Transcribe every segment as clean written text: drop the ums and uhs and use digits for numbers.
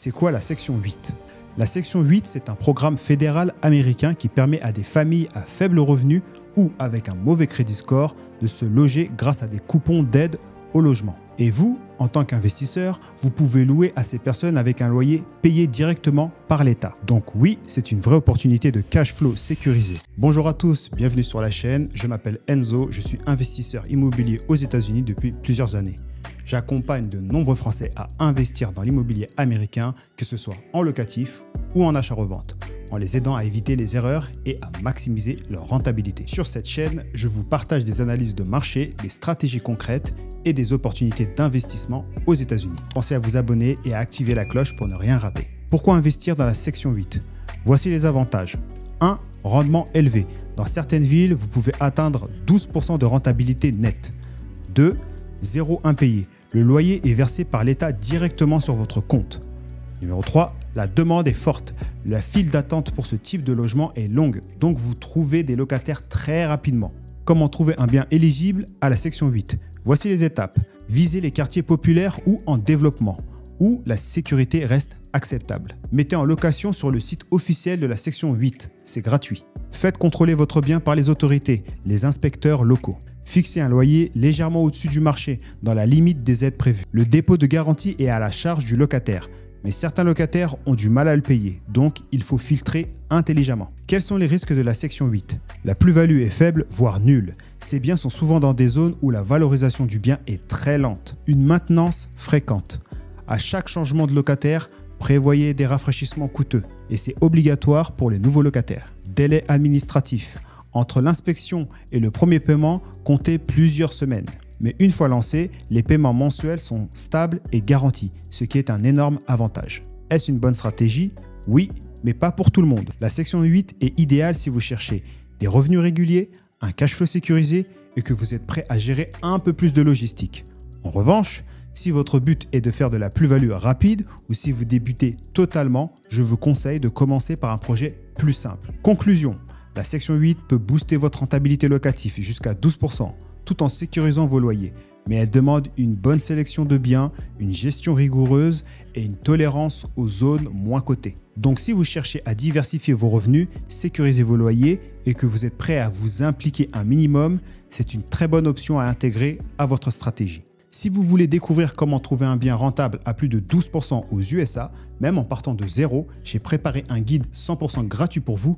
c'est quoi la section 8 ? La section 8, c'est un programme fédéral américain qui permet à des familles à faible revenu ou avec un mauvais crédit score de se loger grâce à des coupons d'aide au logement. Et vous, en tant qu'investisseur, vous pouvez louer à ces personnes avec un loyer payé directement par l'État. Donc oui, c'est une vraie opportunité de cash flow sécurisé. Bonjour à tous, bienvenue sur la chaîne. Je m'appelle Enzo, je suis investisseur immobilier aux États-Unis depuis plusieurs années. J'accompagne de nombreux Français à investir dans l'immobilier américain, que ce soit en locatif ou en achat-revente, en les aidant à éviter les erreurs et à maximiser leur rentabilité. Sur cette chaîne, je vous partage des analyses de marché, des stratégies concrètes et des opportunités d'investissement aux États-Unis. Pensez à vous abonner et à activer la cloche pour ne rien rater. Pourquoi investir dans la section 8 ? Voici les avantages. 1. Rendement élevé. Dans certaines villes, vous pouvez atteindre 12% de rentabilité nette. 2. Zéro impayé. Le loyer est versé par l'État directement sur votre compte. Numéro 3. La demande est forte. La file d'attente pour ce type de logement est longue, donc vous trouvez des locataires très rapidement. Comment trouver un bien éligible à la section 8 ? Voici les étapes. Visez les quartiers populaires ou en développement, où la sécurité reste acceptable. Mettez en location sur le site officiel de la section 8. C'est gratuit. Faites contrôler votre bien par les autorités, les inspecteurs locaux. Fixez un loyer légèrement au-dessus du marché, dans la limite des aides prévues. Le dépôt de garantie est à la charge du locataire. Mais certains locataires ont du mal à le payer, donc il faut filtrer intelligemment. Quels sont les risques de la section 8 ? La plus-value est faible, voire nulle. Ces biens sont souvent dans des zones où la valorisation du bien est très lente. Une maintenance fréquente. À chaque changement de locataire, prévoyez des rafraîchissements coûteux et c'est obligatoire pour les nouveaux locataires. Délai administratif. Entre l'inspection et le premier paiement, comptez plusieurs semaines. Mais une fois lancés, les paiements mensuels sont stables et garantis, ce qui est un énorme avantage. Est-ce une bonne stratégie ? Oui, mais pas pour tout le monde. La section 8 est idéale si vous cherchez des revenus réguliers, un cash flow sécurisé et que vous êtes prêt à gérer un peu plus de logistique. En revanche, si votre but est de faire de la plus-value rapide ou si vous débutez totalement, je vous conseille de commencer par un projet plus simple. Conclusion, la section 8 peut booster votre rentabilité locative jusqu'à 12%. Tout en sécurisant vos loyers. Mais elle demande une bonne sélection de biens, une gestion rigoureuse et une tolérance aux zones moins cotées. Donc si vous cherchez à diversifier vos revenus, sécuriser vos loyers et que vous êtes prêt à vous impliquer un minimum, c'est une très bonne option à intégrer à votre stratégie. Si vous voulez découvrir comment trouver un bien rentable à plus de 12% aux USA, même en partant de zéro, j'ai préparé un guide 100% gratuit pour vous.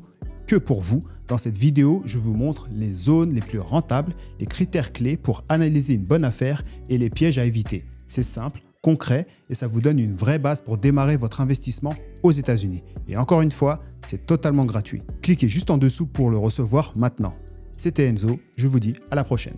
Que pour vous. Dans cette vidéo, je vous montre les zones les plus rentables, les critères clés pour analyser une bonne affaire et les pièges à éviter. C'est simple, concret et ça vous donne une vraie base pour démarrer votre investissement aux États-Unis. Et encore une fois, c'est totalement gratuit. Cliquez juste en dessous pour le recevoir maintenant. C'était Enzo, je vous dis à la prochaine.